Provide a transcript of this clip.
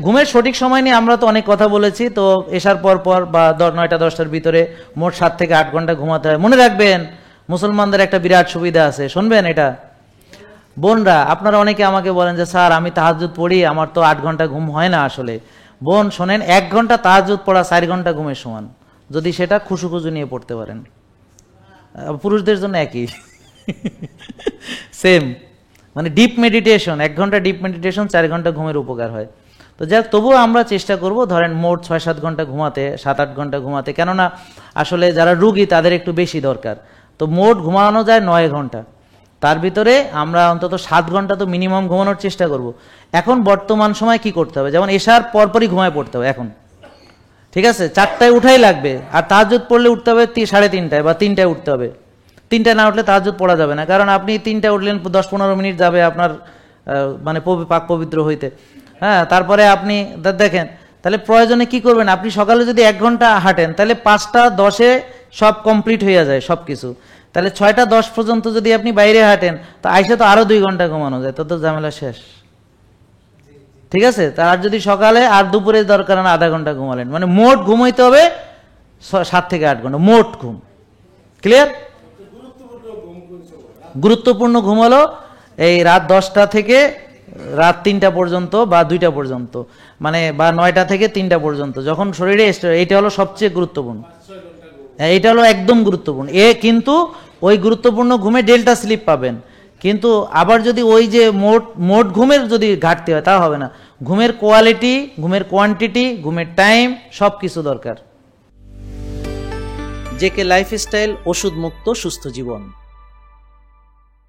ঘুমের সঠিক সময় নিয়ে আমরা তো অনেক কথা বলেছি। তো এশার পর পর বা 9টা-10টার ভিতরে মোট 7 থেকে 8 ঘন্টা ঘুমাতে হয়। মনে রাখবেন মুসলমানদের একটা বিরাট সুবিধা আছে, শুনবেন এটা বোনরা। আপনারা অনেকে আমাকে বলেন যে স্যার আমি তাহাজ্জুদ পড়ি, আমার তো 8 ঘন্টা ঘুম হয় না। আসলে বোন শোনেন, 1 ঘন্টা তাহাজ্জুদ পড়া 4 ঘন্টা ঘুমের সমান, যদি সেটা খুশু খুশু নিয়ে পড়তে পারেন। পুরুষদের জন্য একই সেম, মানে ডিপ মেডিটেশন, 1 ঘন্টা ডিপ মেডিটেশন 4 ঘন্টা ঘুমের উপকার হয়। তো যাক, তবুও আমরা চেষ্টা করব ধরেন মোট 6-7 ঘন্টা ঘুমাতে, 7-8 ঘন্টা ঘুমাতে, কেননা আসলে যারা রুগী তাদের একটু বেশি দরকার। তো মোট ঘুমানো যায় 9 ঘন্টা, তার ভিতরে আমরা অন্তত 7 ঘন্টা তো মিনিমাম ঘুমানোর চেষ্টা করব। এখন বর্তমান সময় কি করতে হবে, যেমন এশার পরপরই ঘুমায় পড়তে হবে এখন, ঠিক আছে? 4টায় উঠাই লাগবে, আর তাহাজ্জুদ পড়লে উঠতে হবে 3:30টায় বা 3টায় উঠতে হবে। 3টায় না উঠলে তাহাজ্জুদ পড়া যাবে না, কারণ আপনি 3টায় উঠলেন 10-15 মিনিট যাবে আপনার মানে পাক পবিত্র হইতে। হ্যাঁ, তারপরে আপনি দেখেন তাহলে প্রয়োজনে কি করবেন, আপনি সকালে যদি 1 ঘন্টা হাঁটেন তাহলে 5টা-10-এ সব কমপ্লিট হয়ে যায় সব কিছু। তাহলে 6টা-10 পর্যন্ত যদি আপনি বাইরে হাঁটেন তো আইসে তো আরো 2 ঘন্টা ঘুমানো যায়, তো ঝামেলা শেষ, ঠিক আছে? তার যদি সকালে আর দুপুরে দরকার না আধা ঘন্টা ঘুমালেন, মানে মোট ঘুমাইতে হবে 7 থেকে 8 ঘন্টা মোট ঘুম। ক্লিয়ার? গুরুত্বপূর্ণ ঘুম হলো এই রাত 10টা থেকে রাত 3টা পর্যন্ত বা 2টা পর্যন্ত, মানে বা 9টা থেকে 3টা পর্যন্ত, যখন শরীরে এইটা হলো সবচেয়ে গুরুত্বপূর্ণ। এইটা হলো একদম গুরুত্বপূর্ণ। কিন্তু ওই গুরুত্বপূর্ণ ঘুমে ডেল্টা স্লিপ পাবেন, কিন্তু আবার যদি ওই যে মোট ঘুমের যদি ঘাটতি হয় তা হবে না। ঘুমের কোয়ালিটি, ঘুমের কোয়ান্টিটি, ঘুমের টাইম সব কিছু দরকার। জেকে লাইফস্টাইল, ওষুধ মুক্ত সুস্থ জীবন।